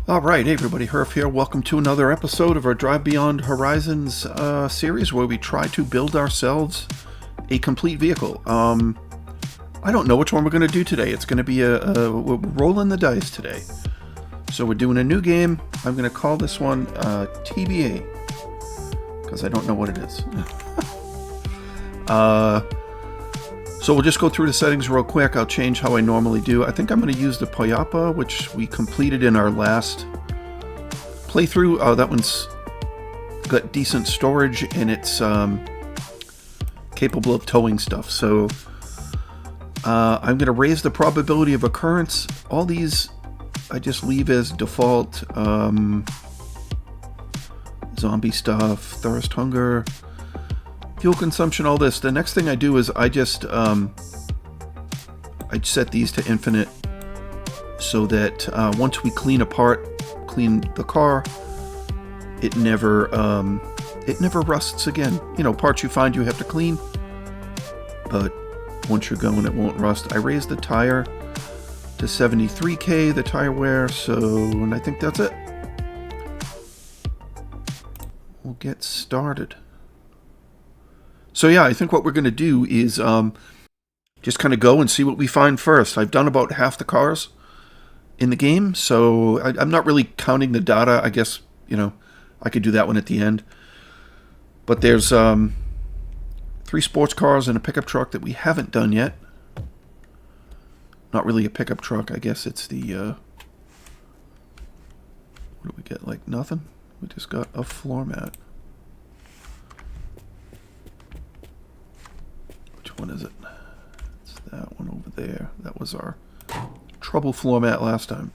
Alright, hey everybody, Hrph here. Welcome to another episode of our Drive Beyond Horizons series where we try to build ourselves a complete vehicle. I don't know which one we're going to do today. It's going to be we're rolling the dice today. So we're doing a new game. I'm going to call this one TBA because I don't know what it is. So we'll just go through the settings real quick. I'll change how I normally do. I think I'm going to use the POI, which we completed in our last playthrough. That one's got decent storage and it's capable of towing stuff. So I'm going to raise the probability of occurrence. All these I just leave as default. Zombie stuff, thirst, hunger, fuel consumption, all this. The next thing I do is I just I set these to infinite so that once we clean the car, it never rusts again. You know, parts you find you have to clean, but once you're going, it won't rust. I raised the tire to 73K, the tire wear, and I think that's it. We'll get started. So yeah, I think what we're going to do is just kind of go and see what we find first. I've done about half the cars in the game, so I'm not really counting the data. I guess, you know, I could do that one at the end. But there's 3 sports cars and a pickup truck that we haven't done yet. Not really a pickup truck. I guess it's the... what do we get? Like nothing? We just got a floor mat. One is it? It's that one over there. That was our trouble floor mat last time.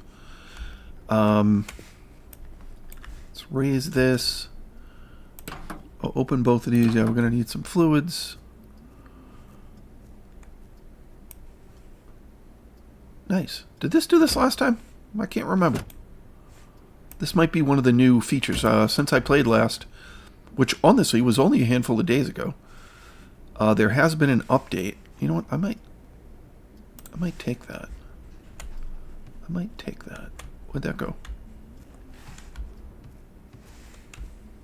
Let's raise this. I'll open both of these. Yeah, we're going to need some fluids. Nice. Did this do this last time? I can't remember. This might be one of the new features since I played last, which honestly was only a handful of days ago. There has been an update. You know what? I might take that. Where'd that go?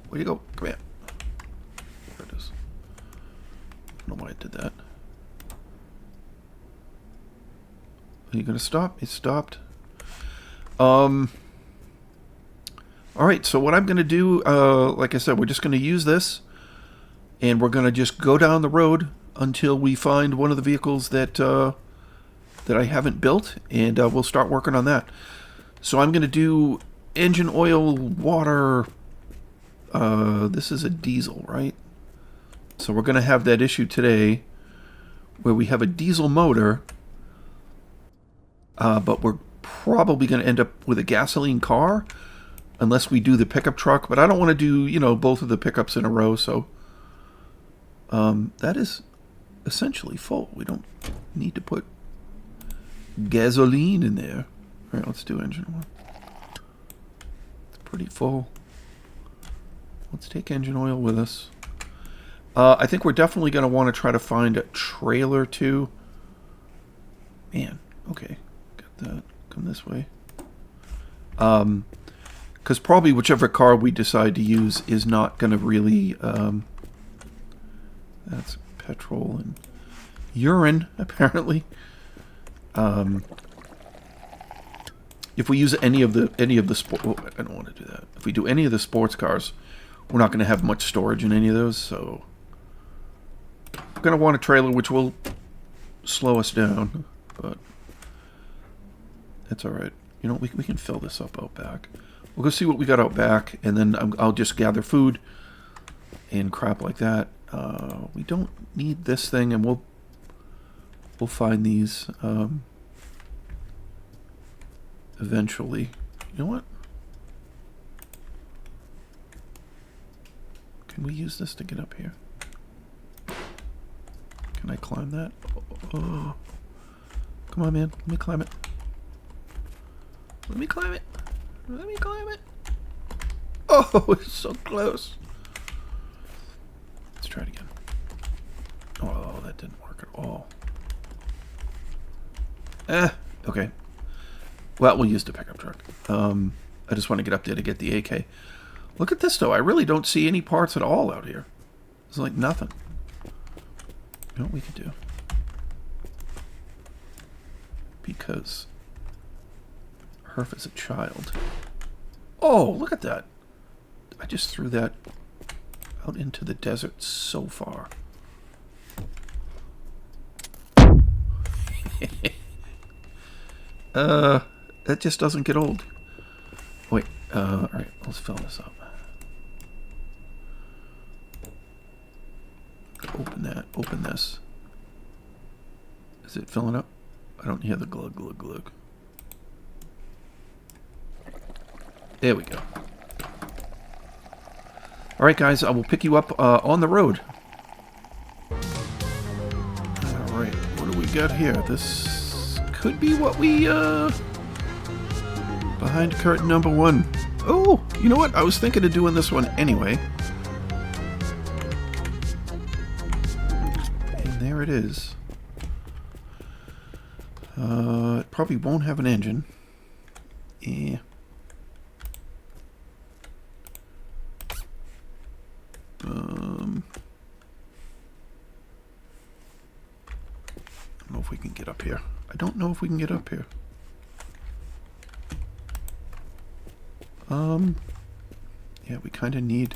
Where'd you go? Come here. There it is. I don't know why I did that. Are you gonna stop? It stopped. Alright, so what I'm gonna do, like I said, we're just gonna use this. And we're going to just go down the road until we find one of the vehicles that I haven't built, and we'll start working on that. So I'm going to do engine oil, water. This is a diesel, right? So we're going to have that issue today where we have a diesel motor, but we're probably going to end up with a gasoline car unless we do the pickup truck. But I don't want to do, you know, both of the pickups in a row, so... that is essentially full. We don't need to put gasoline in there. All right, let's do engine one. It's pretty full. Let's take engine oil with us. I think we're definitely going to want to try to find a trailer too. Man, okay. Got that. Come this way. Because probably whichever car we decide to use is not going to really... that's petrol and urine, apparently. If we use any of the sport, oh, I don't want to do that. If we do any of the sports cars, we're not going to have much storage in any of those. So we're going to want a trailer, which will slow us down, but that's all right. You know, we can fill this up out back. We'll go see what we got out back, and then I'll just gather food and crap like that. We don't need this thing, and we'll find these eventually. You know what? Can we use this to get up here? Can I climb that? Oh. Come on, man. Let me climb it. Let me climb it. Let me climb it. Oh, it's so close. Let's try it again. Oh, that didn't work at all. Okay. Well, we'll use the pickup truck. I just want to get up there to get the AK. Look at this, though. I really don't see any parts at all out here. It's like nothing. You know what we could do? Because Hrph is a child. Oh, look at that. I just threw that out into the desert so far. That just doesn't get old. Wait, alright, let's fill this up. Open that, open this. Is it filling up? I don't hear the glug, glug, glug. There we go. Alright guys, I will pick you up on the road. Alright, what do we got here? This could be what we, behind curtain number 1. Oh, you know what? I was thinking of doing this one anyway. And there it is. It probably won't have an engine. Yeah. I don't know if we can get up here. I don't know if we can get up here. Yeah, we kind of need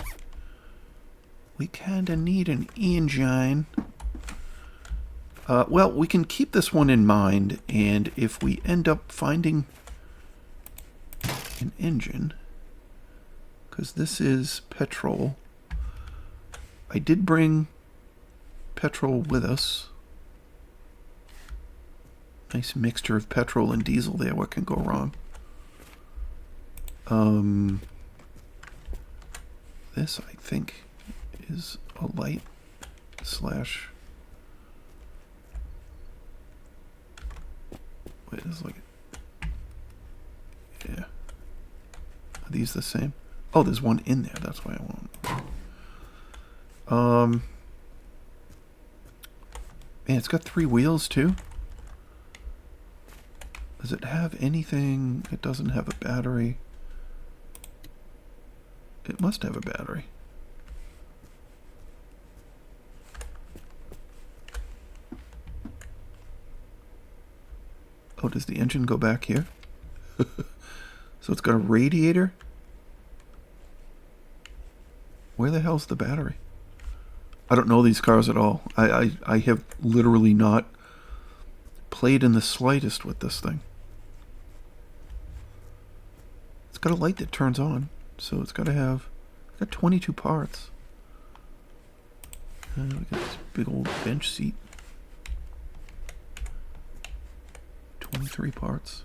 an engine. Well, we can keep this one in mind, and if we end up finding an engine, because this is petrol. I did bring petrol with us. Nice mixture of petrol and diesel there. What can go wrong? This, I think, is a light slash... Wait, it's like... Yeah. Are these the same? Oh, there's one in there. That's why I want... Man, it's got 3 wheels, too. Does it have anything? It doesn't have a battery. It must have a battery. Oh, does the engine go back here? So it's got a radiator? Where the hell's the battery? I don't know these cars at all. I have literally not played in the slightest with this thing. It's got a light that turns on, so it's got to have... It's got 22 parts. We got this big old bench seat. 23 parts.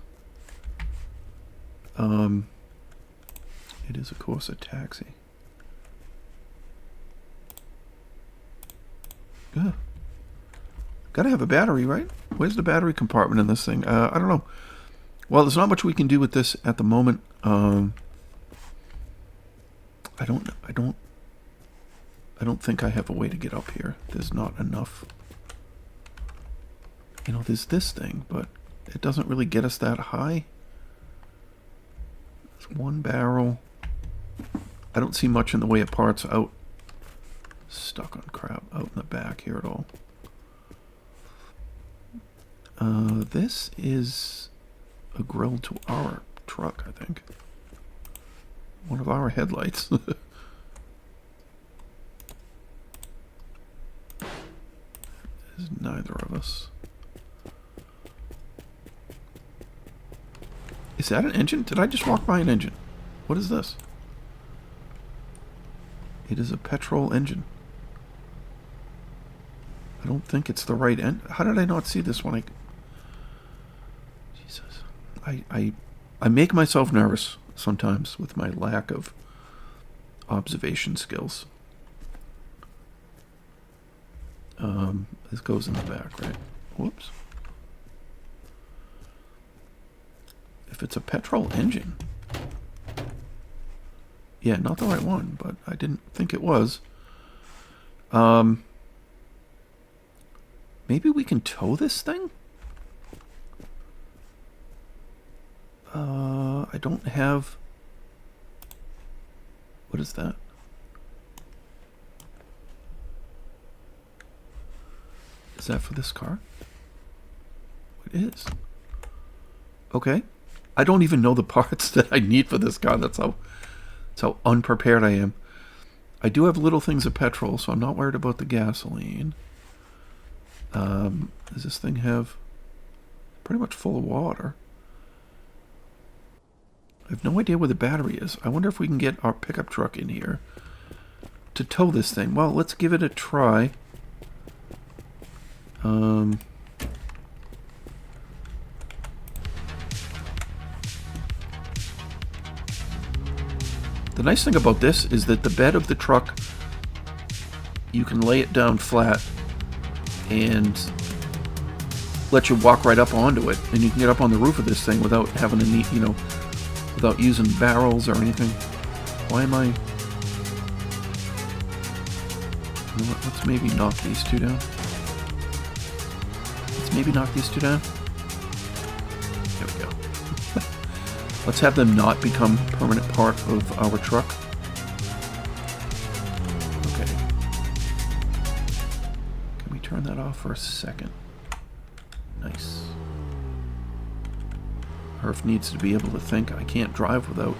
It is, of course, a taxi. Yeah. Gotta have a battery, right? Where's the battery compartment in this thing? I don't know. Well, there's not much we can do with this at the moment. I don't think I have a way to get up here. There's not enough. You know, there's this thing, but it doesn't really get us that high. It's 1 barrel. I don't see much in the way of parts out. Stuck on crap out in the back here at all. This is a grill to our truck, I think. One of our headlights. Is neither of us. Is that an engine? Did I just walk by an engine? What is this? It is a petrol engine. I don't think it's the right end. How did I not see this one? Jesus. I make myself nervous sometimes with my lack of observation skills. This goes in the back, right? Whoops. If it's a petrol engine. Yeah, not the right one, but I didn't think it was. Maybe we can tow this thing? I don't have What is that? Is that for this car? It is. Okay. I don't even know the parts that I need for this car. That's how unprepared I am. I do have little things of petrol, so I'm not worried about the gasoline. Does this thing have pretty much full of water? I have no idea where the battery is. I wonder if we can get our pickup truck in here to tow this thing. Well, let's give it a try. The nice thing about this is that the bed of the truck, you can lay it down flat and let you walk right up onto it, and you can get up on the roof of this thing without having to need, without using barrels or anything. Why am I... You know what, let's maybe knock these two down. There we go. Let's have them not become a permanent part of our truck. Okay. Can we turn that off for a second? Nice. Hrph needs to be able to think. I can't drive without...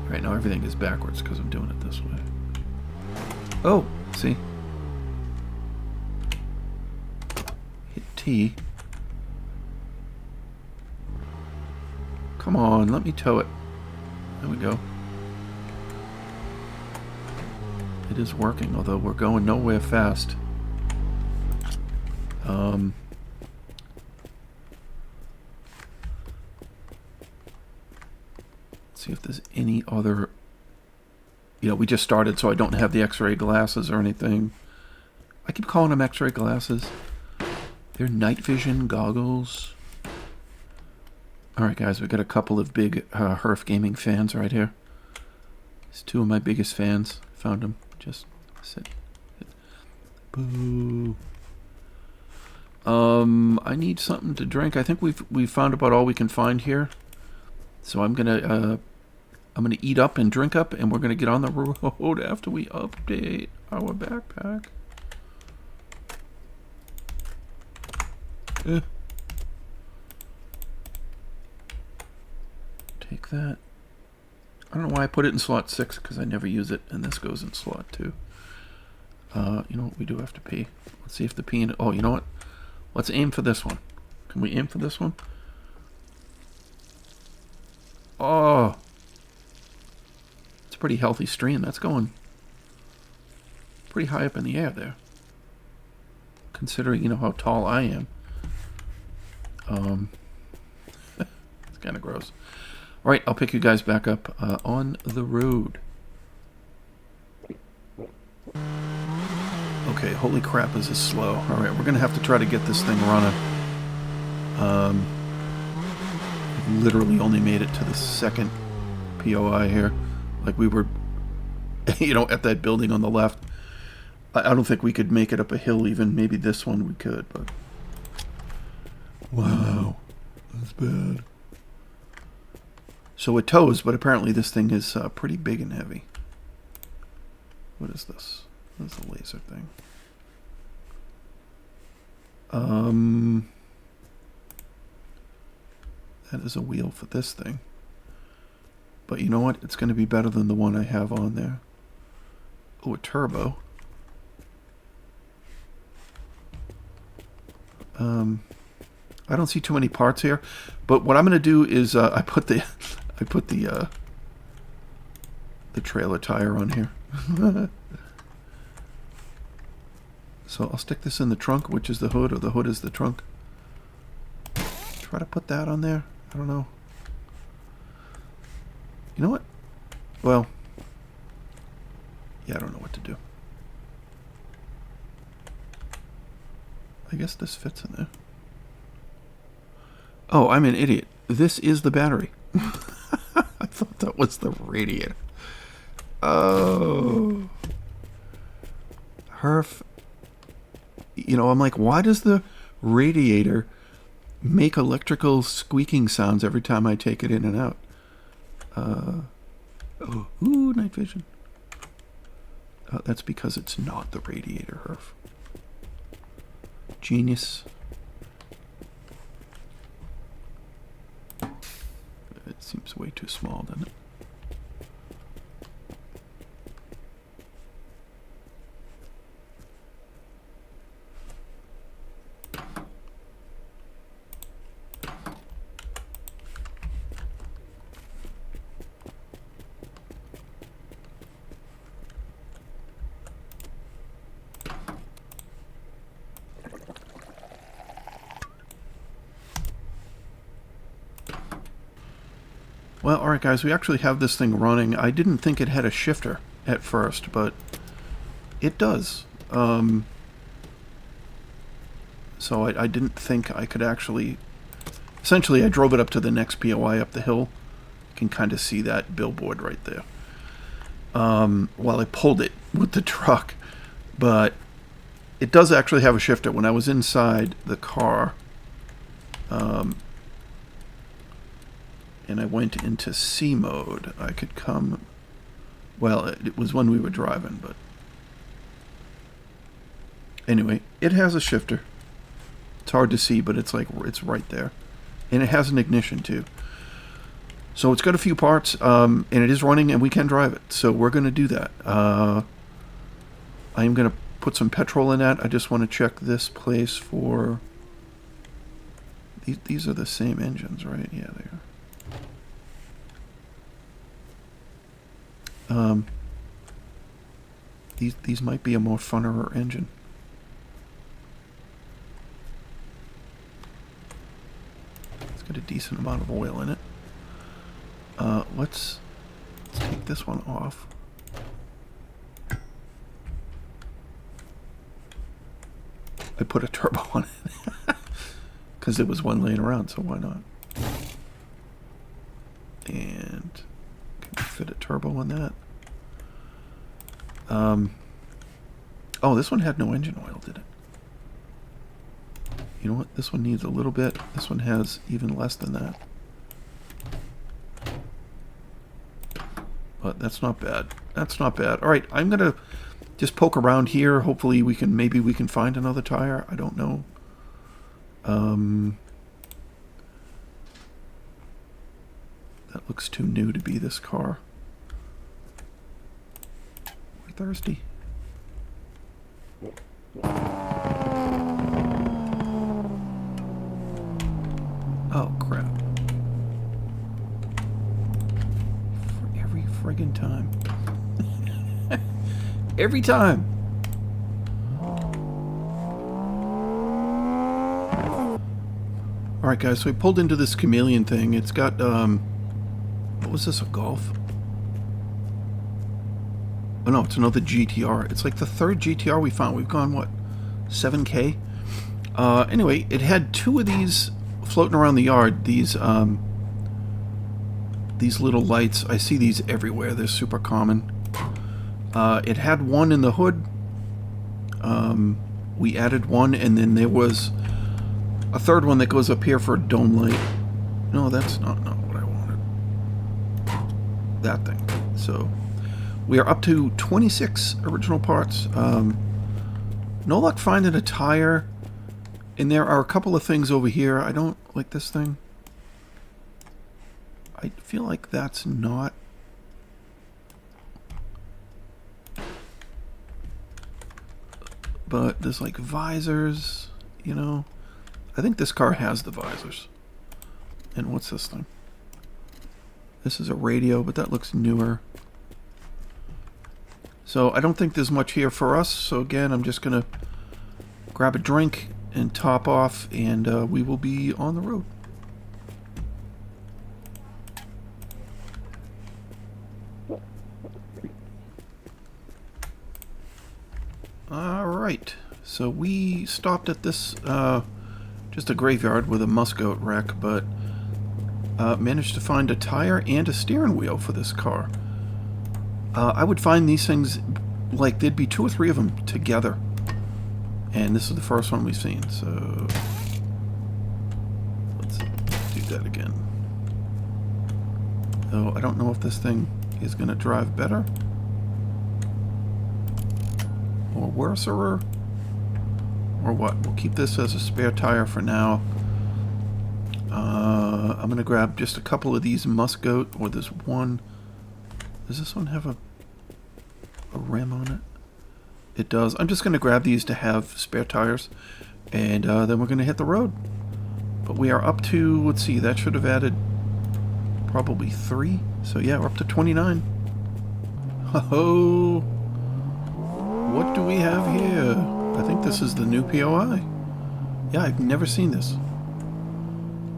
Right now everything is backwards because I'm doing it this way. Oh, see? Hit T. Come on, let me tow it. There we go. It is working, although we're going nowhere fast. Let's see if there's any other... we just started, so I don't have the x-ray glasses or anything. I keep calling them x-ray glasses. They're night vision goggles. Alright guys, we got a couple of big Hrph gaming fans right here. It's two of my biggest fans. Found them. Just sit. Boo. I need something to drink. I think we've found about all we can find here. So I'm gonna eat up and drink up, and we're gonna get on the road after we update our backpack. Take that. I don't know why I put it in slot 6, because I never use it, and this goes in slot 2. You know what? We do have to pee. Let's see if the pee... Oh, you know what? Let's aim for this one. Can we aim for this one? Oh! It's a pretty healthy stream. That's going pretty high up in the air there. Considering, how tall I am. It's kind of gross. Alright, I'll pick you guys back up on the road. Okay, holy crap, this is slow. Alright, we're going to have to try to get this thing running. We've literally only made it to the second POI here. Like we were, at that building on the left. I don't think we could make it up a hill even. Maybe this one we could, but... Wow, that's bad. So it tows, but apparently this thing is pretty big and heavy. What is this? What is the laser thing? That is a wheel for this thing. But you know what? It's going to be better than the one I have on there. Oh, a turbo. I don't see too many parts here, but what I'm going to do is I put the trailer tire on here. So I'll stick this in the trunk, which is the hood, or the hood is the trunk. Try to put that on there. I don't know. You know what? Well, yeah, I don't know what to do. I guess this fits in there. Oh, I'm an idiot. This is the battery. I thought that was the radiator. Oh. Hrph. I'm like, why does the radiator make electrical squeaking sounds every time I take it in and out? Ooh, night vision. That's because it's not the radiator, Hrph. Genius. It seems way too small, doesn't it? Well, alright guys, we actually have this thing running. I didn't think it had a shifter at first, but it does. So I didn't think I could actually... Essentially, I drove it up to the next POI up the hill. You can kind of see that billboard right there. While I pulled it with the truck. But it does actually have a shifter. When I was inside the car... and I went into C mode, I could come... Well, it was when we were driving, but... Anyway, it has a shifter. It's hard to see, but it's like, it's right there. And it has an ignition, too. So it's got a few parts, and it is running, and we can drive it. So we're going to do that. I am going to put some petrol in that. I just want to check this place for... These are the same engines, right? Yeah, they are. These might be a more funner engine. It's got a decent amount of oil in it. Let's take this one off. I put a turbo on it because there was one laying around, so why not? And can we fit a turbo on that? Oh, this one had no engine oil, did it? You know what? This one needs a little bit. This one has even less than that. But that's not bad. That's not bad. All right, I'm gonna just poke around here. Hopefully maybe we can find another tire. I don't know. That looks too new to be this car. We're thirsty. Oh, crap. For every friggin' time. Every time. Alright guys, so we pulled into this chameleon thing. It's got, what was this, a Golf? Oh no, it's another GTR. It's like the third GTR we found. We've gone, what, 7K? Anyway, it had two of these floating around the yard. These little lights. I see these everywhere. They're super common. It had one in the hood. We added one, and then there was a third one that goes up here for a dome light. No, that's not what I wanted. That thing. So we are up to 26 original parts. No luck finding a tire. And there are a couple of things over here. I don't like this thing. I feel like that's not... But there's like visors, you know. I think this car has the visors. And what's this thing? This is a radio, but that looks newer. So I don't think there's much here for us. So again, I'm just going to grab a drink and top off, and we will be on the road. Alright, so we stopped at this, just a graveyard with a muskoat wreck, but managed to find a tire and a steering wheel for this car. I would find these things, like there'd be 2 or 3 of them together. And this is the first one we've seen, so let's do that again. Though I don't know if this thing is going to drive better or worse or what. We'll keep this as a spare tire for now. I'm going to grab just a couple of these muskgoat, or this one. Does this one have a rim on it? It does. I'm just going to grab these to have spare tires, and then we're going to hit the road. But we are up to, let's see, that should have added probably 3. So yeah, we're up to 29. Ho-ho! What do we have here? I think this is the new POI. Yeah, I've never seen this.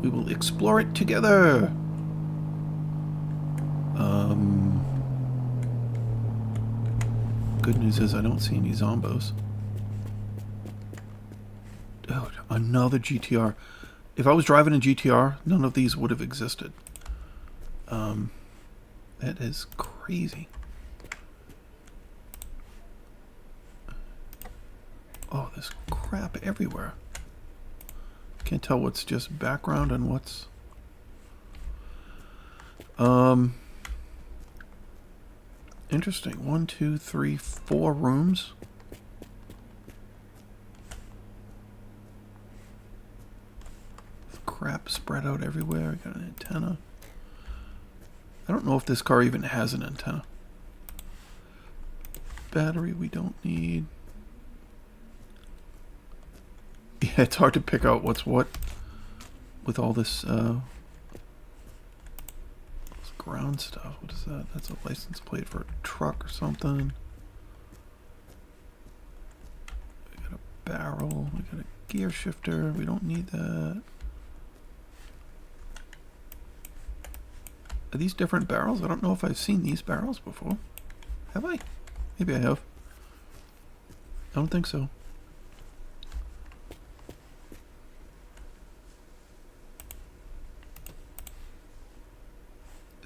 We will explore it together. Good news is I don't see any zombos. Oh, another GTR. If I was driving a GTR, none of these would have existed. That is crazy. Oh, there's crap everywhere. Can't tell what's just background and what's... Interesting. 1, 2, 3, 4 rooms. Crap spread out everywhere. I got an antenna. I don't know if this car even has an antenna. Battery we don't need. Yeah, it's hard to pick out what's what with all this ground stuff. What is that? That's a license plate for a truck or something. We got a barrel. We got a gear shifter. We don't need that. Are these different barrels? I don't know if I've seen these barrels before. Have I? Maybe I have. I don't think so.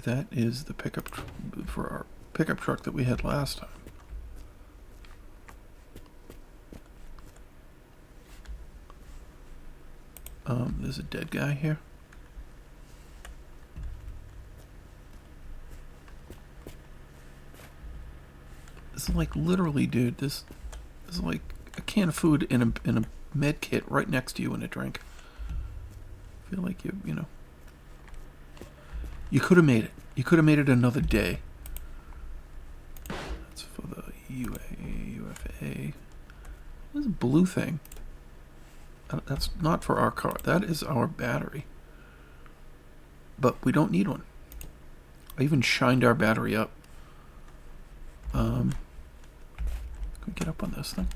That is the pickup for our pickup truck that we had last time. There's a dead guy here. This is like literally, dude. This is like a can of food in a med kit right next to you in a drink. I feel like you know. You could have made it. You could have made it another day. That's for the UFA. This blue thing. That's not for our car. That is our battery. But we don't need one. I even shined our battery up. Can we get up on this thing?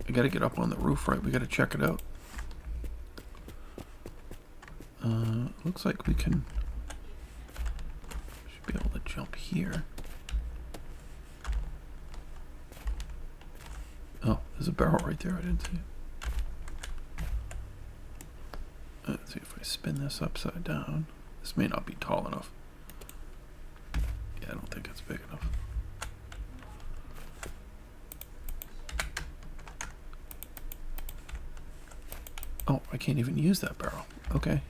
I gotta get up on the roof, right? We gotta check it out. Looks like we can... should be able to jump here. Oh, there's a barrel right there. I didn't see it. Let's see if I spin this upside down. This may not be tall enough. Yeah, I don't think it's big enough. Oh, I can't even use that barrel. Okay.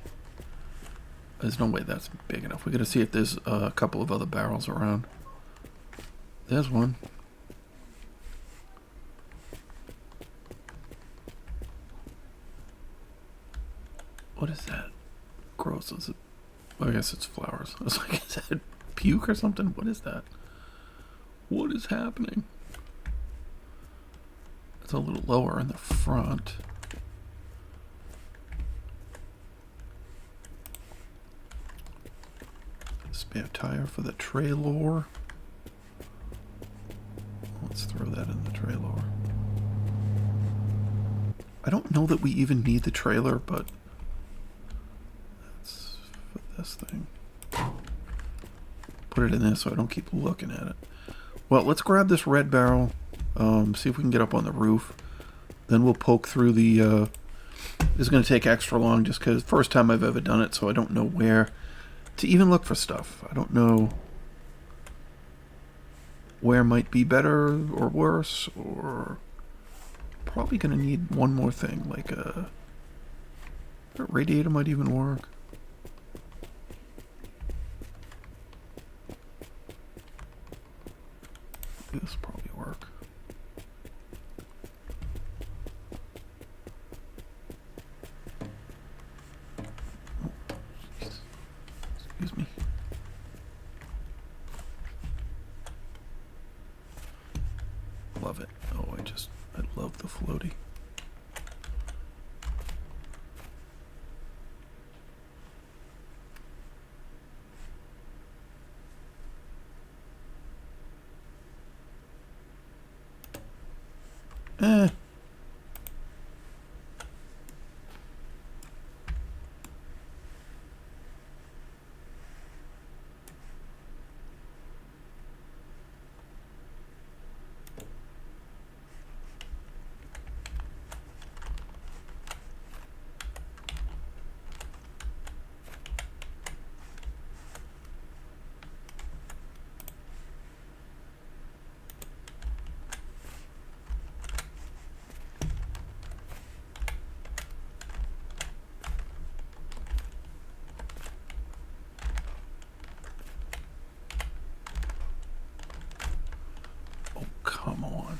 There's no way that's big enough. We gotta see if there's a couple of other barrels around. There's one. What is that? Gross. Is it? I guess it's flowers. I was like, is that puke or something? What is that? What is happening? It's a little lower in the front. Spare tire for the trailer. Let's throw that in the trailer. I don't know that we even need the trailer, but that's for this thing. Put it in there so I don't keep looking at it. Well, let's grab this red barrel, see if we can get up on the roof. Then we'll poke through the... this is going to take extra long just because first time I've ever done it, so I don't know where to even look for stuff. I don't know where might be better or worse, or probably going to need one more thing, like a radiator might even work. This will probably work. Oh, excuse me. Love it. Oh, I love the floaty. Eh. Come on.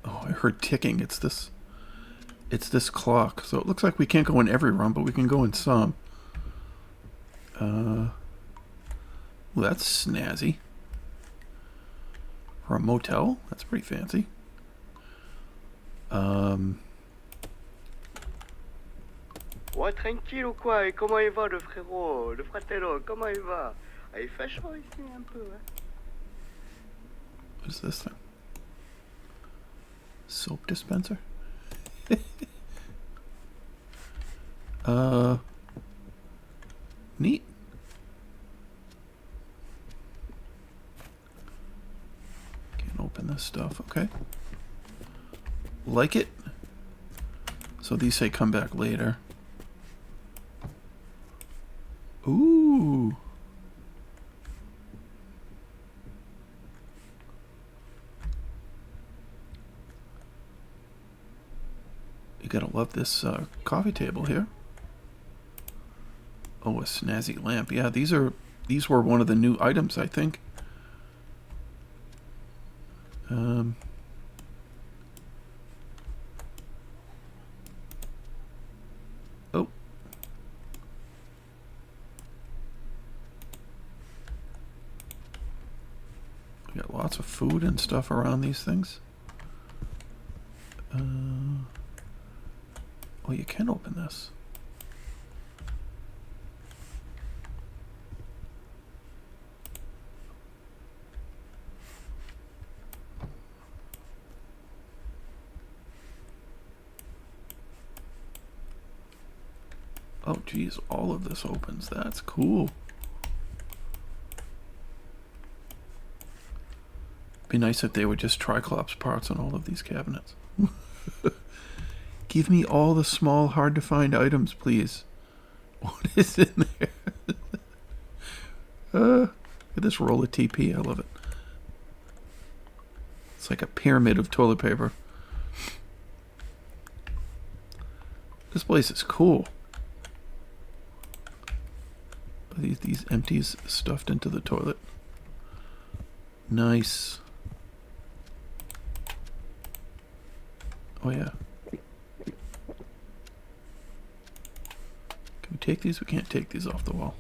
Oh, I heard ticking. It's this clock. So it looks like we can't go in every room, but we can go in some. Well, that's snazzy. For a motel, that's pretty fancy. Ouais, tranquille ou quoi? Et comment il va le frérot? Le fratello, comment il va? Ah, il fait chaud ici un peu, hein? What is this thing? Soap dispenser? Neat. Can't open this stuff, okay. Like it. So these say come back later. Ooh. You gotta love this coffee table here. Oh, a snazzy lamp. Yeah, these were one of the new items, I think. Oh. We got lots of food and stuff around these things. Oh, you can open this. Oh, geez, all of this opens. That's cool. Be nice if they were just TriClops parts on all of these cabinets. Give me all the small, hard-to-find items, please. What is in there? Look at this roll of TP. I love it. It's like a pyramid of toilet paper. This place is cool. These empties stuffed into the toilet. Nice. Oh yeah. Can we take these? We can't take these off the wall.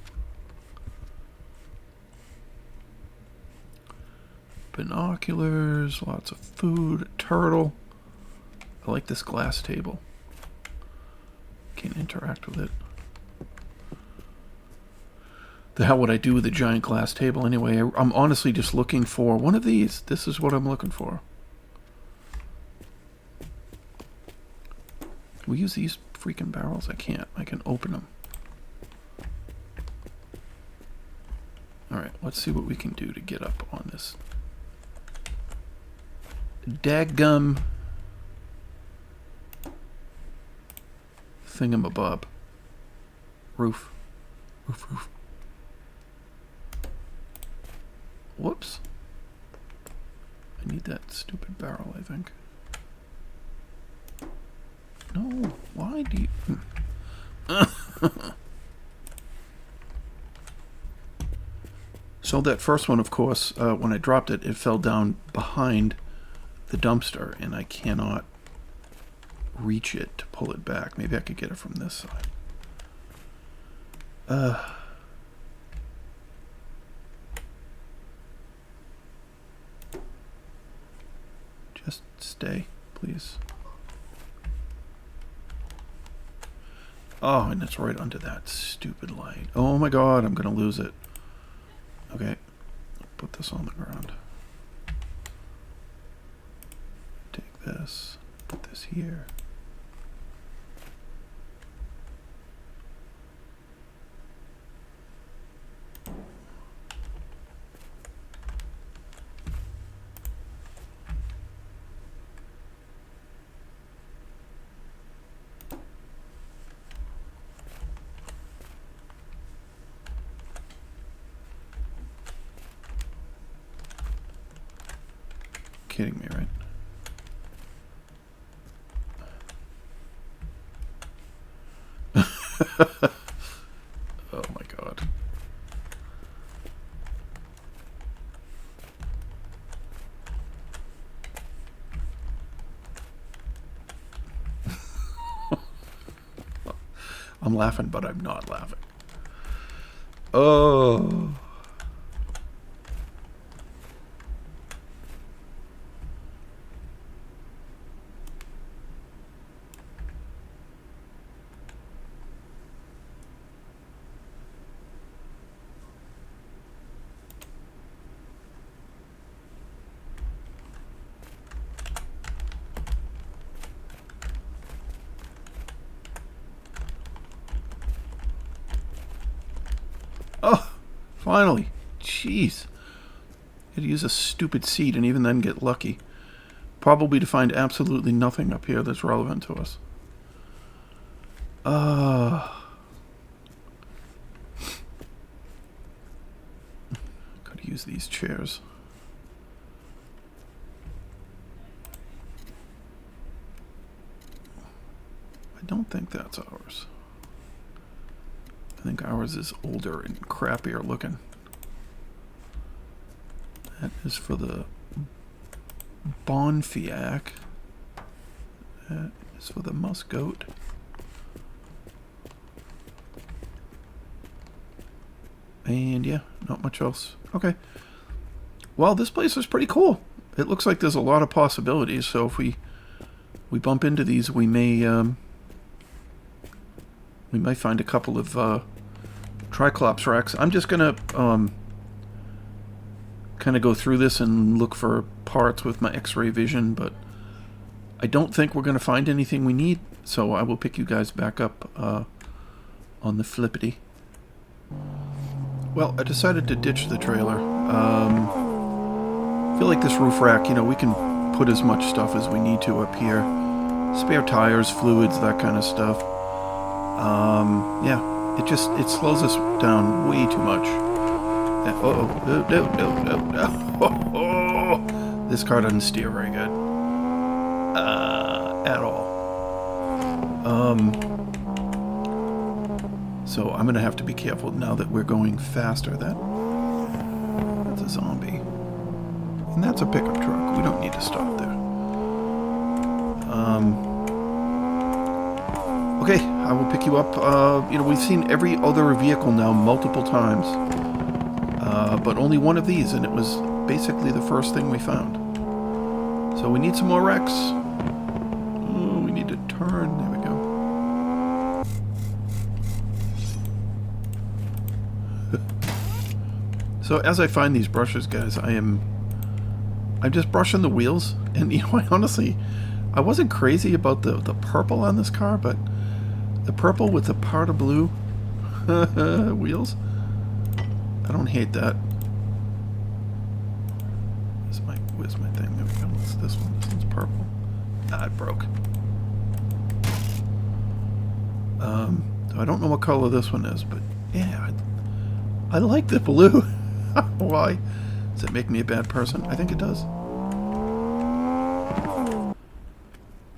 Binoculars, lots of food, a turtle. I like this glass table. Can't interact with it. The hell would I do with a giant glass table anyway? I'm honestly just looking for one of these. This is what I'm looking for. we use these freaking barrels? I can't. I can open them. Alright, let's see what we can do to get up on this daggum thingamabob. Roof. Roof. Whoops. I need that stupid barrel, I think. No, why do you... So that first one, of course, when I dropped it, it fell down behind the dumpster, and I cannot reach it to pull it back. Maybe I could get it from this side. Just stay, please. Oh, and it's right under that stupid light. Oh my god, I'm gonna lose it. Okay, put this on the ground. Take this, put this here. Kidding me, right? Oh my god. I'm laughing, but I'm not laughing. Oh. Oh, finally. Jeez. Had to use a stupid seed and even then get lucky. Probably to find absolutely nothing up here that's relevant to us. Could use these chairs. I don't think that's ours. I think ours is older and crappier looking. That is for the Bonfiac. That is for the Musgoat. And yeah, not much else. Okay. Well, this place is pretty cool. It looks like there's a lot of possibilities, so if we bump into these, we may find a couple of TriClops racks. I'm just gonna kind of go through this and look for parts with my X-ray vision, but I don't think we're gonna find anything we need, so I will pick you guys back up on the flippity. Well, I decided to ditch the trailer. I feel like this roof rack, you know, we can put as much stuff as we need to up here. Spare tires, fluids, that kind of stuff. Yeah, it slows us down way too much. No. This car doesn't steer very good. At all. So I'm gonna have to be careful now that we're going faster. That's a zombie. And that's a pickup truck. We don't need to stop there. Okay, I will pick you up. You know, we've seen every other vehicle now multiple times. But only one of these, and it was basically the first thing we found. So we need some more wrecks. Oh, we need to turn. There we go. So as I find these brushes, guys, I'm just brushing the wheels, and you know, I wasn't crazy about the purple on this car, but the purple with the part of blue wheels, I don't hate that. Where's my thing? There we go. What's this one? This one's purple. Ah, it broke. So I don't know what color this one is, but yeah, I like the blue. Why? Does it make me a bad person? I think it does.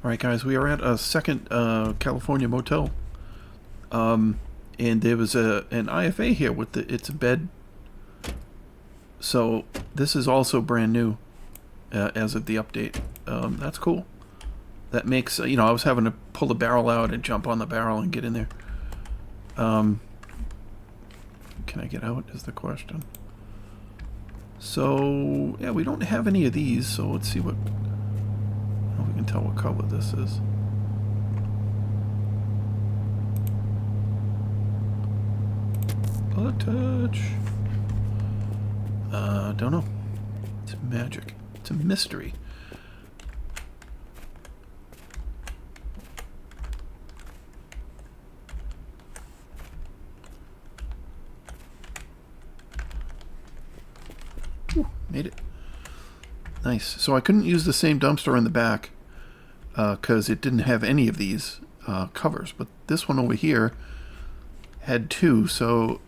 Alright guys, we are at a second California Motel. And there was an IFA here with it's a bed. So this is also brand new as of the update. That's cool. That makes, you know, I was having to pull the barrel out and jump on the barrel and get in there. Can I get out is the question. So, yeah, we don't have any of these, so let's see what... I don't know if we can tell what color this is. A touch. Don't know. It's magic. It's a mystery. Ooh, made it. Nice. So I couldn't use the same dumpster in the back because it didn't have any of these covers, but this one over here had two, so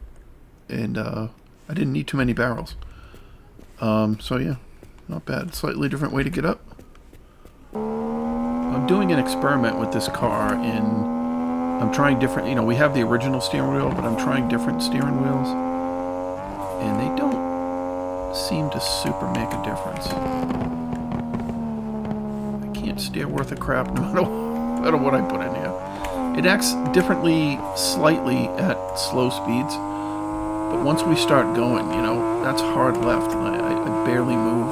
and I didn't need too many barrels. So yeah, not bad. Slightly different way to get up. I'm doing an experiment with this car, and I'm trying different, you know, we have the original steering wheel, but I'm trying different steering wheels, and they don't seem to super make a difference. I can't steer worth a crap no matter what I put in here. It acts differently slightly at slow speeds, but once we start going, you know, that's hard left, and I barely move.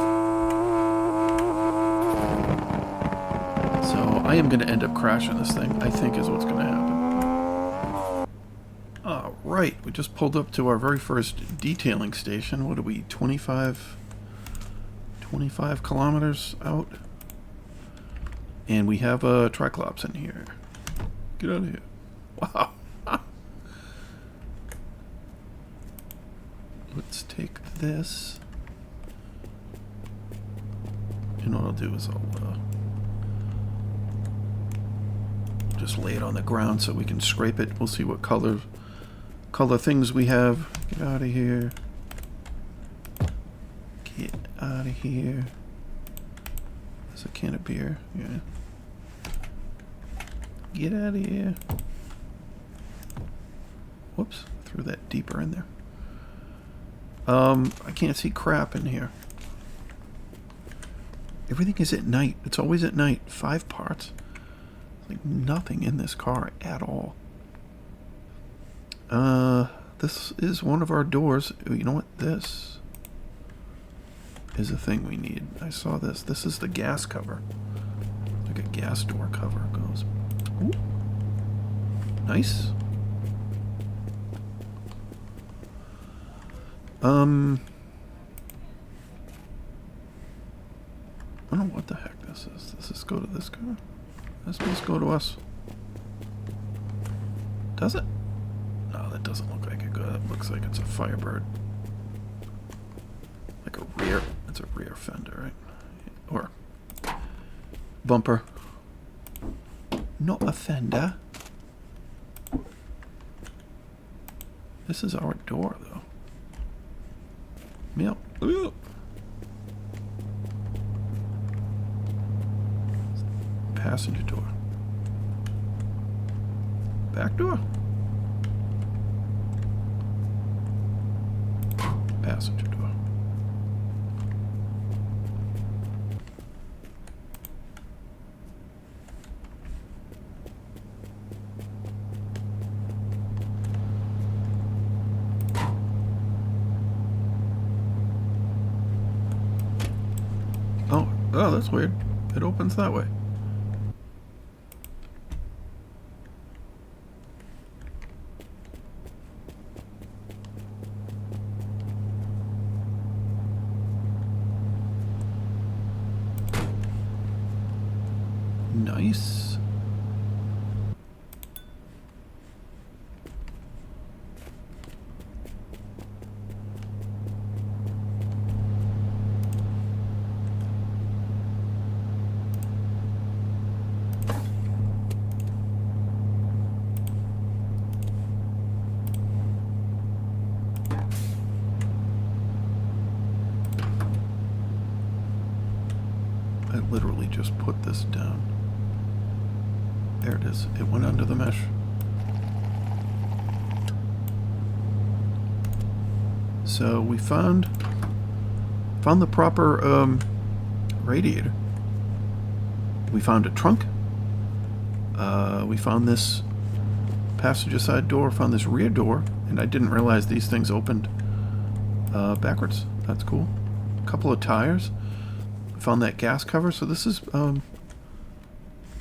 So I am going to end up crashing this thing, I think is what's going to happen. Alright, we just pulled up to our very first detailing station. What are we, 25 kilometers out? And we have a TriClops in here. Get out of here. Wow. Let's take this. And what I'll do is I'll just lay it on the ground so we can scrape it. We'll see what color things we have. Get out of here. Get out of here. There's a can of beer. Yeah. Get out of here. Whoops. Threw that deeper in there. I can't see crap in here. Everything is at night. It's always at night. 5 parts. Like nothing in this car at all. This is one of our doors. You know what? This is a thing we need. I saw this. This is the gas cover. Like a gas door cover goes. Ooh. Nice. I don't know what the heck this is. Does this go to this car? This must go to us. Does it? No, that doesn't look like it. That looks like it's a Firebird. Like a rear. It's a rear fender, right? Or bumper. Not a fender. This is our door, though. Meow. Ooh. Passenger door. Back door. Passenger door. Oh, that's weird. It opens that way. Nice. I literally just put this down. There it is. It went under the mesh. So we found the proper radiator. We found a trunk. We found this passenger side door. Found this rear door, and I didn't realize these things opened backwards. That's cool. A couple of tires. Found that gas cover, so this has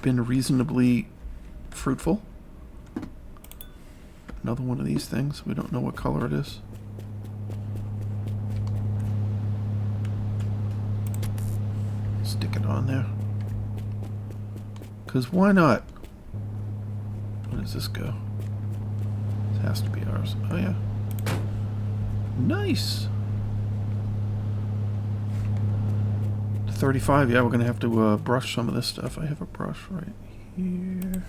been reasonably fruitful. Another one of these things. We don't know what color it is. Stick it on there. Because why not? Where does this go? This has to be ours. Oh yeah. Nice! 35, yeah, we're going to have to brush some of this stuff. I have a brush right here.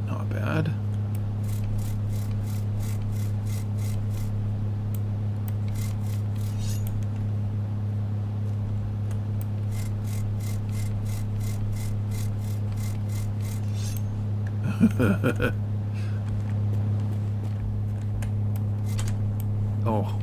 Not bad. Oh.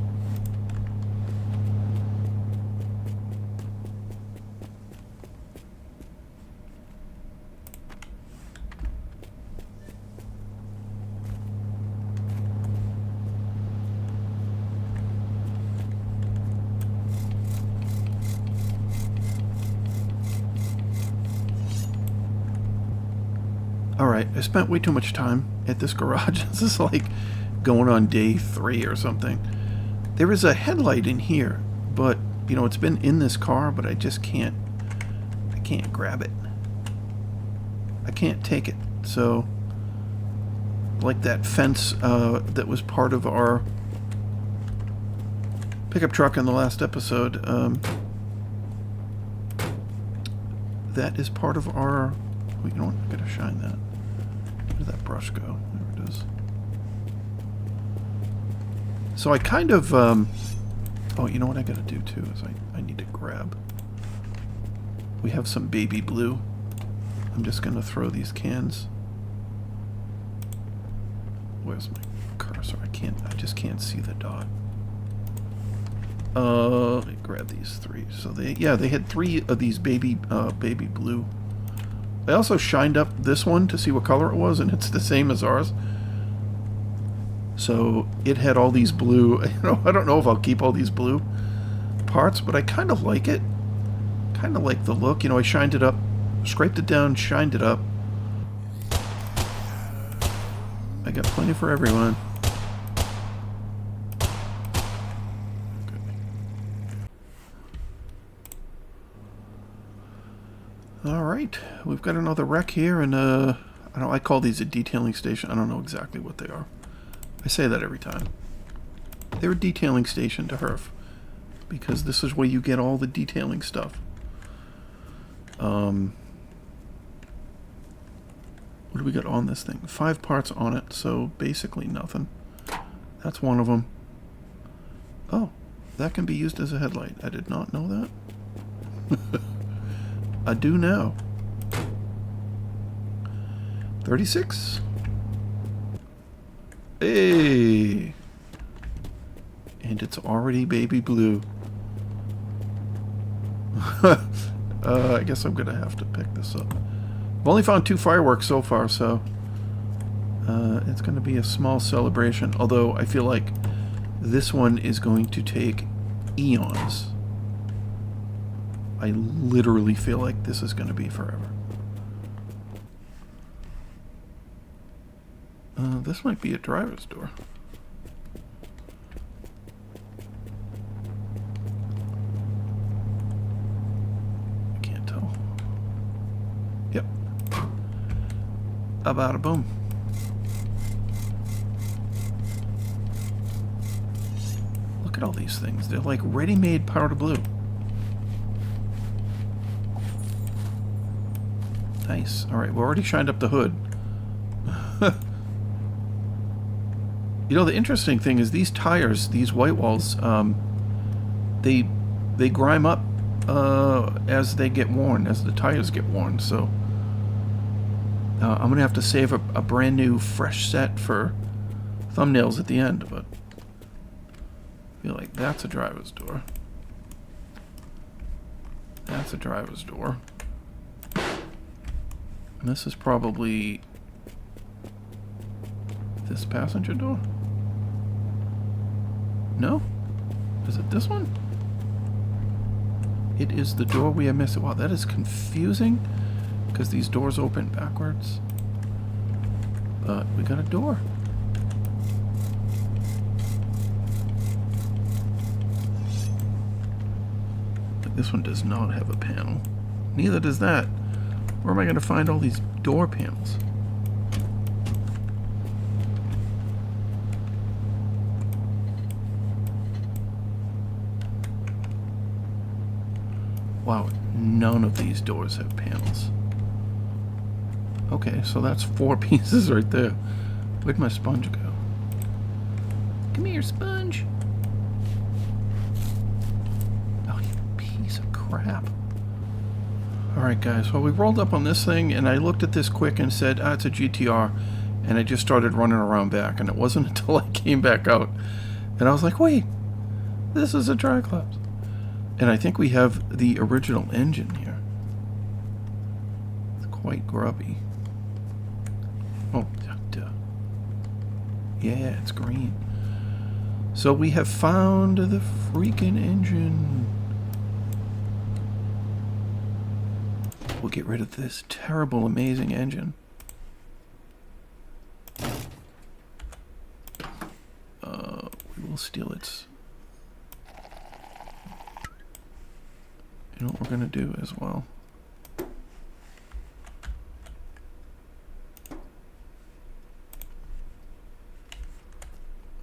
Alright, I spent way too much time at this garage. This is like going on day 3 or something. There is a headlight in here, but, you know, it's been in this car, but I just can't, I can't grab it. I can't take it. So, like that fence that was part of our pickup truck in the last episode, that is part of our, oh, you know what, I gotta shine that. Where did that brush go? There it is. So I kind of, oh, you know what I gotta do too, is I need to grab, we have some baby blue. I'm just gonna throw these cans. Where's my cursor? I just can't see the dot. Let me grab these 3. So they had 3 of these baby blue. I also shined up this one to see what color it was, and it's the same as ours. So it had all these blue. You know, I don't know if I'll keep all these blue parts, but I kind of like it. Kind of like the look. You know, I shined it up, scraped it down, shined it up. I got plenty for everyone. Alright, we've got another wreck here, and I call these a detailing station. I don't know exactly what they are. I say that every time. They're a detailing station to Hrph, because this is where you get all the detailing stuff. What do we got on this thing? 5 parts on it, so basically nothing. That's one of them. Oh, that can be used as a headlight. I did not know that. I do now. 36. Hey! And it's already baby blue. I guess I'm gonna have to pick this up. I've only found 2 fireworks so far, so it's gonna be a small celebration. Although I feel like this one is going to take eons. I literally feel like this is going to be forever. This might be a driver's door. I can't tell. Yep. Bada boom. Look at all these things. They're like ready-made powder blue. Nice. Alright, we already shined up the hood. You know, the interesting thing is these tires, these white walls, they grime up as they get worn, as the tires get worn. So I'm going to have to save a brand new fresh set for thumbnails at the end, but I feel like that's a driver's door. That's a driver's door. And this is probably this passenger door? No? Is it this one? It is the door we are missing. Wow, that is confusing because these doors open backwards. But we got a door. But this one does not have a panel. Neither does that. Where am I going to find all these door panels? Wow, none of these doors have panels. Okay, so that's 4 pieces right there. Where'd my sponge go? Come here, sponge. Oh, you piece of crap. Alright guys, well we rolled up on this thing and I looked at this quick and said, it's a GTR, and I just started running around back, and it wasn't until I came back out and I was like, wait, this is a TriClops. And I think we have the original engine here. It's quite grubby. Oh, duh. Yeah, it's green. So we have found the freaking engine. We'll get rid of this terrible, amazing engine. We will steal its... You know what we're going to do as well?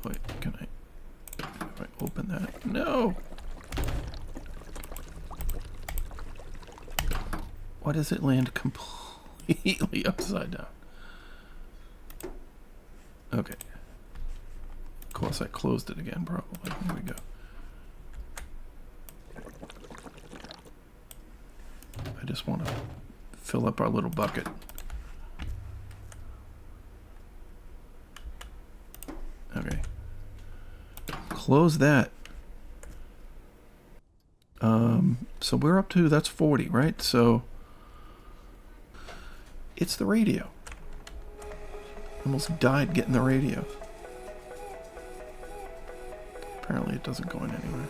Wait, can I... If I open that... No! Why does it land completely upside down? Okay. Of course I closed it again, probably. Here we go. I just want to fill up our little bucket. Okay. Close that. So we're up to, that's 40, right? So it's the radio. Almost died getting the radio. Apparently it doesn't go in anywhere.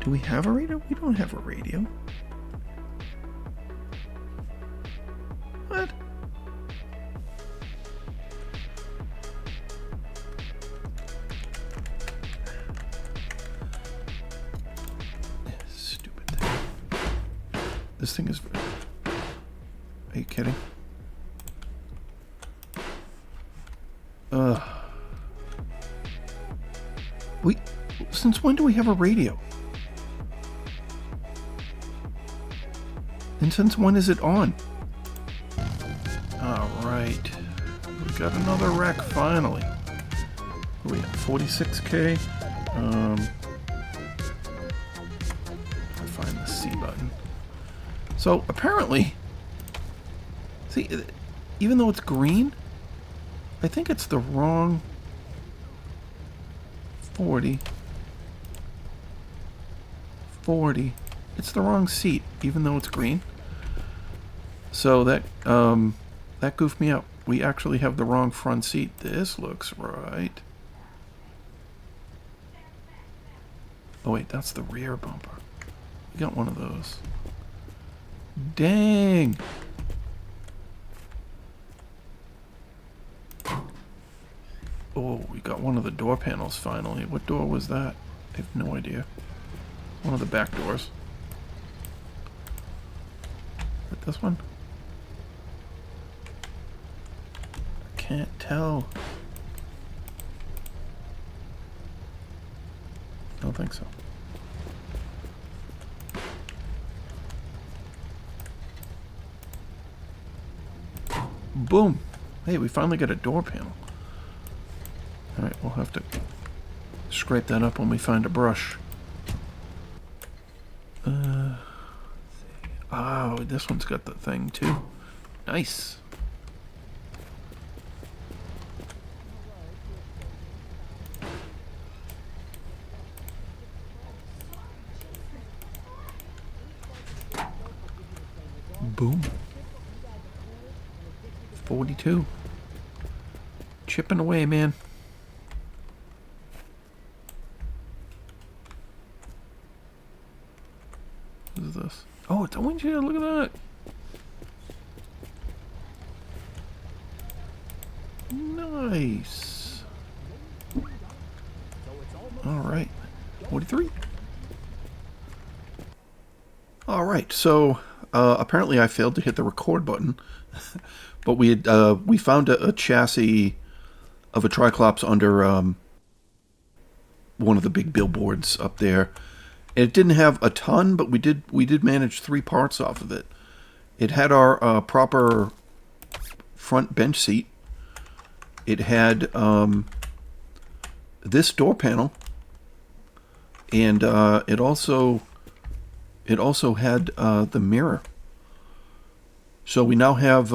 Do we have a radio? We don't have a radio. What? Stupid thing. This thing is... Are you kidding? Since when do we have a radio? And since when is it on? Alright. We got another wreck, finally. What are we at? 46k? I'll find the C button. So, apparently... See, even though it's green, I think it's the wrong... 40. 40. It's the wrong seat, even though it's green. So that goofed me up. We actually have the wrong front seat. This looks right. Oh wait, that's the rear bumper. We got one of those. Dang! Oh, we got one of the door panels finally. What door was that? I have no idea. One of the back doors. Is it this one? I can't tell. I don't think so. Boom! Hey, we finally got a door panel. Alright, we'll have to scrape that up when we find a brush. Oh, this one's got the thing too. Nice. Boom. 42. Chipping away, man. What is this? Oh, it's a windshield. Look at that. Nice. All right. 43. All right. So apparently I failed to hit the record button, but we found a chassis of a TriClops under one of the big billboards up there. It didn't have a ton, but we did manage 3 parts off of it. It had our proper front bench seat. It had this door panel, and it also had the mirror. So we now have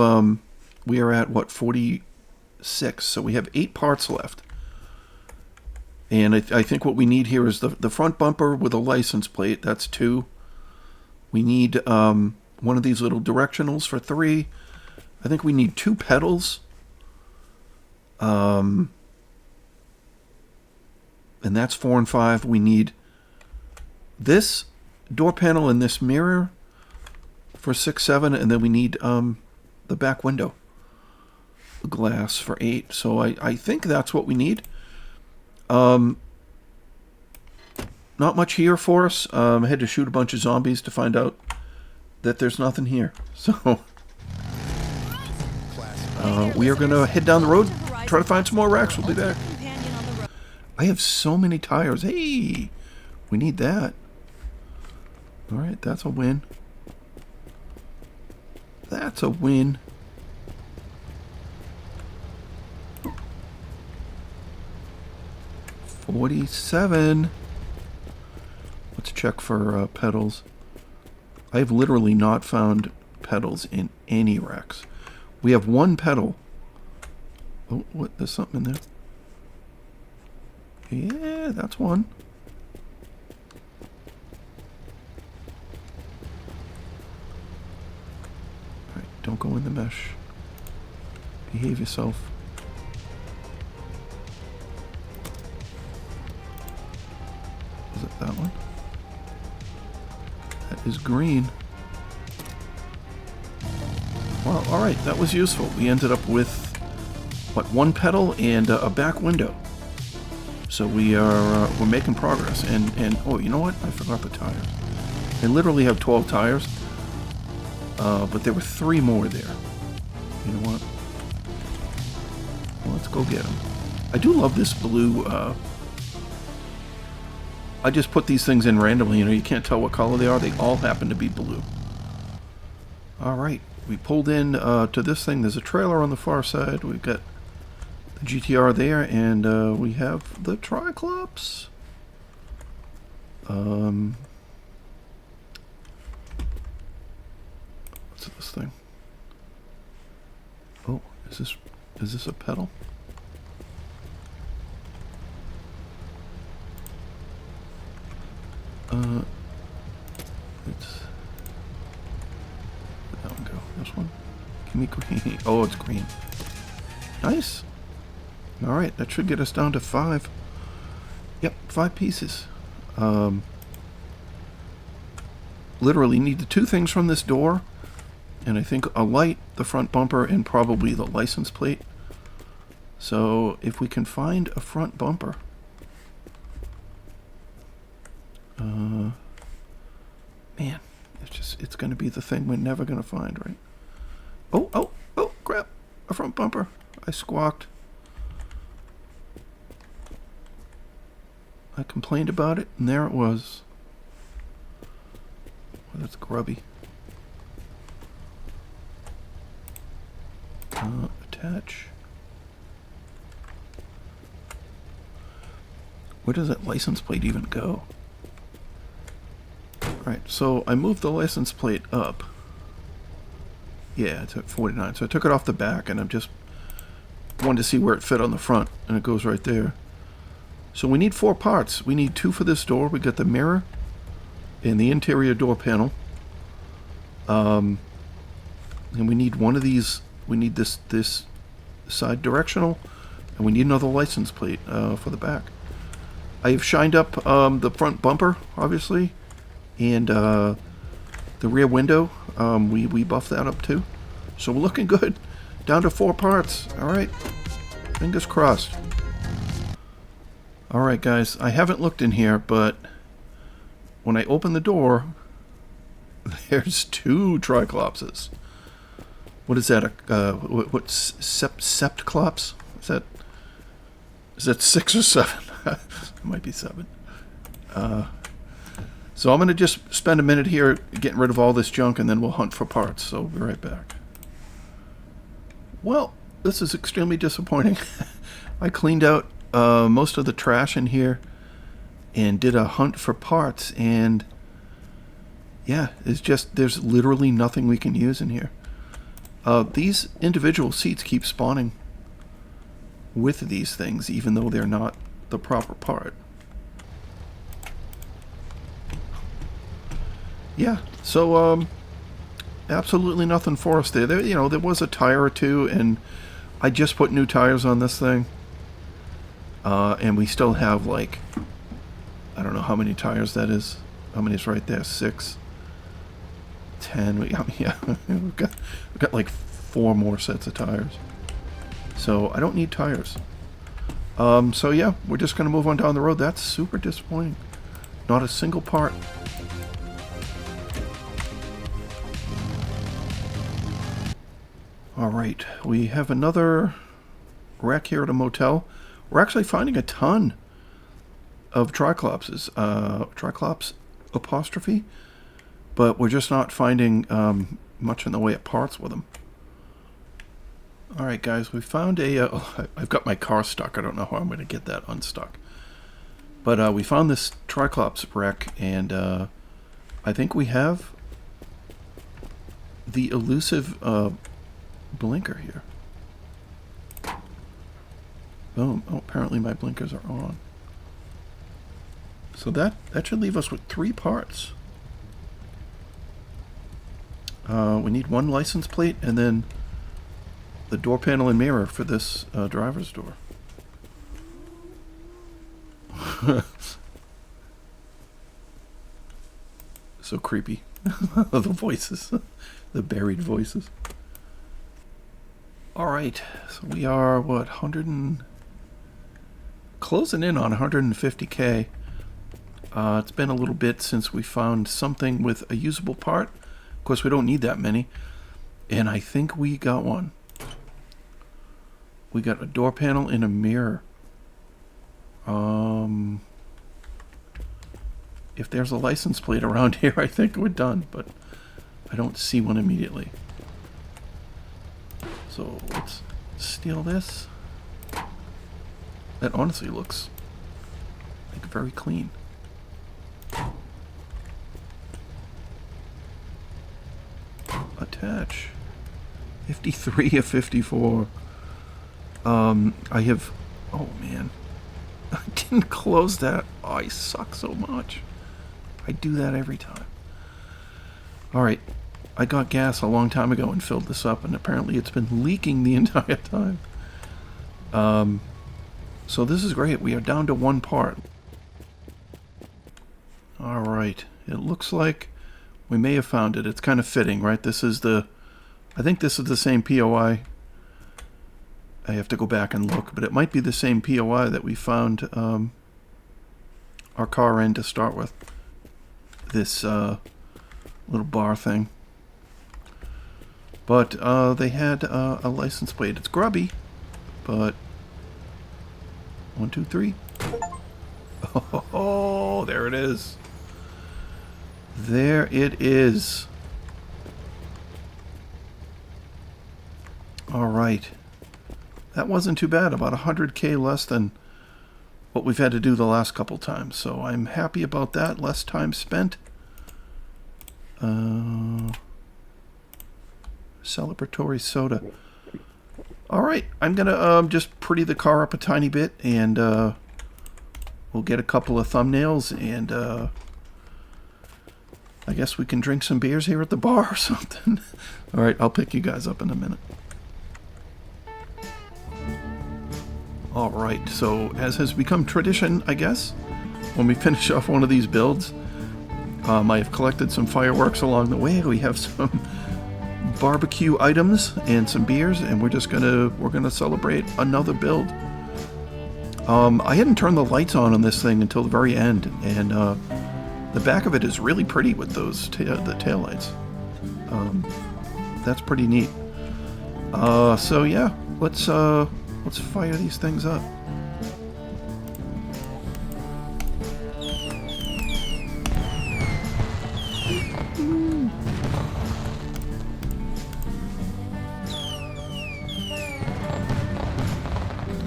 we are at what, 46? So we have 8 parts left. And I think what we need here is the front bumper with a license plate. That's 2. We need one of these little directionals for 3. I think we need 2 pedals. And that's 4 and 5. We need this door panel and this mirror for 6, 7. And then we need the back window glass for 8. So I think that's what we need. Not much here for us. I had to shoot a bunch of zombies to find out that there's nothing here. So we are going to head down the road, try to find some more racks. We'll be back. I have so many tires. Hey, we need that. All right, that's a win. That's a win. $47. Let's check for pedals. I've literally not found pedals in any racks. We have 1 pedal. Oh, what? There's something in there. Yeah, that's 1. Alright, don't go in the mesh. Behave yourself. Is it that one? That is green. Well, alright, that was useful. We ended up with, what, 1 pedal and a back window. So we're making progress. And oh, you know what? I forgot the tires. I literally have 12 tires. But there were 3 more there. You know what? Well, let's go get them. I do love this blue, I just put these things in randomly, you can't tell what color they are. They all happen to be blue. Alright, we pulled in to this thing. There's a trailer on the far side. We've got the GTR there, and we have the TriClops. What's this thing? Oh, is this a pedal? me green. Oh, it's green. Nice. Alright, that should get us down to 5. Yep, 5 pieces. Literally need the 2 things from this door. And I think a light, the front bumper, and probably the license plate. So, if we can find a front bumper... man, it's going to be the thing we're never going to find, right? Oh, crap. A front bumper. I squawked. I complained about it, and there it was. Well, that's grubby. Attach. Where does that license plate even go? Alright, so I moved the license plate up. Yeah, it's at 49. So I took it off the back, and I'm just wanted to see where it fit on the front, and it goes right there. So we need 4 parts. We need 2 for this door. We got the mirror and the interior door panel. And we need one of these. We need this side directional, and we need another license plate for the back. I have shined up the front bumper, obviously, and the rear window. We buffed that up too. So we're looking good. Down to 4 parts. Alright. Fingers crossed. Alright guys, I haven't looked in here, but when I open the door, there's 2 TriClopses. What is that? What's Septclops? Is that 6 or 7? It might be 7. So I'm going to just spend a minute here getting rid of all this junk, and then we'll hunt for parts. So we'll be right back. Well, this is extremely disappointing. I cleaned out most of the trash in here and did a hunt for parts, and yeah, there's literally nothing we can use in here. These individual seats keep spawning with these things, even though they're not the proper part. Yeah, so absolutely nothing for us there. There was a tire or 2, and I just put new tires on this thing. And we still have, like, I don't know how many tires that is. How many is right there? 6, 10. We've got like 4 more sets of tires. So I don't need tires. So yeah, we're just going to move on down the road. That's super disappointing. Not a single part. Alright, we have another wreck here at a motel. We're actually finding a ton of TriClopses. TriClops apostrophe. But we're just not finding much in the way of parts with them. Alright guys, we found I've got my car stuck. I don't know how I'm going to get that unstuck. But we found this TriClops wreck, and I think we have the elusive blinker here. Boom. Oh, apparently my blinkers are on. So that should leave us with 3 parts. We need 1 license plate, and then the door panel and mirror for this driver's door. So creepy. The voices. The buried voices. Alright, so we are, what, closing in on 150k. It's been a little bit since we found something with a usable part. Of course, we don't need that many. And I think we got one. We got a door panel and a mirror. If there's a license plate around here, I think we're done, but I don't see one immediately. So let's steal this. That honestly looks like very clean. Attach. 53 of 54. I have... Oh, man. I didn't close that. Oh, I suck so much. I do that every time. Alright. I got gas a long time ago and filled this up, and apparently it's been leaking the entire time. So this is great. We are down to 1 part. Alright. It looks like we may have found it. It's kind of fitting, right? This is the... I think this is the same POI. I have to go back and look, but it might be the same POI that we found our car in to start with. This little bar thing. But they had a license plate. It's grubby, but 1, 2, 3. Oh, there it is. There it is. All right. That wasn't too bad. About 100K less than what we've had to do the last couple times. So I'm happy about that. Less time spent. Celebratory soda. All right. I'm going to just pretty the car up a tiny bit, and we'll get a couple of thumbnails, and I guess we can drink some beers here at the bar or something. All right. I'll pick you guys up in a minute. All right, so as has become tradition, I guess, when we finish off one of these builds, I have collected some fireworks along the way. We have some barbecue items and some beers, and we're gonna celebrate another build. I hadn't turned the lights on this thing until the very end, and the back of it is really pretty with those the taillights. That's pretty neat. So yeah, let's fire these things up.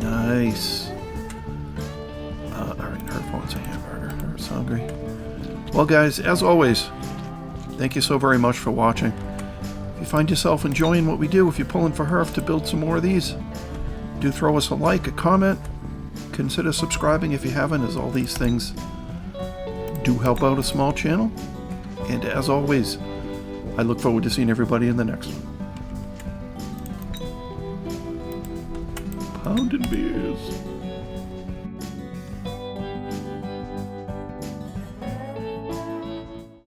Nice. Alright, Hrph wants a hamburger. Hrph's hungry. Well guys, as always, thank you so very much for watching. If you find yourself enjoying what we do, if you're pulling for Hrph to build some more of these, do throw us a like, a comment, consider subscribing if you haven't, as all these things do help out a small channel. And as always, I look forward to seeing everybody in the next one. Pounding beers.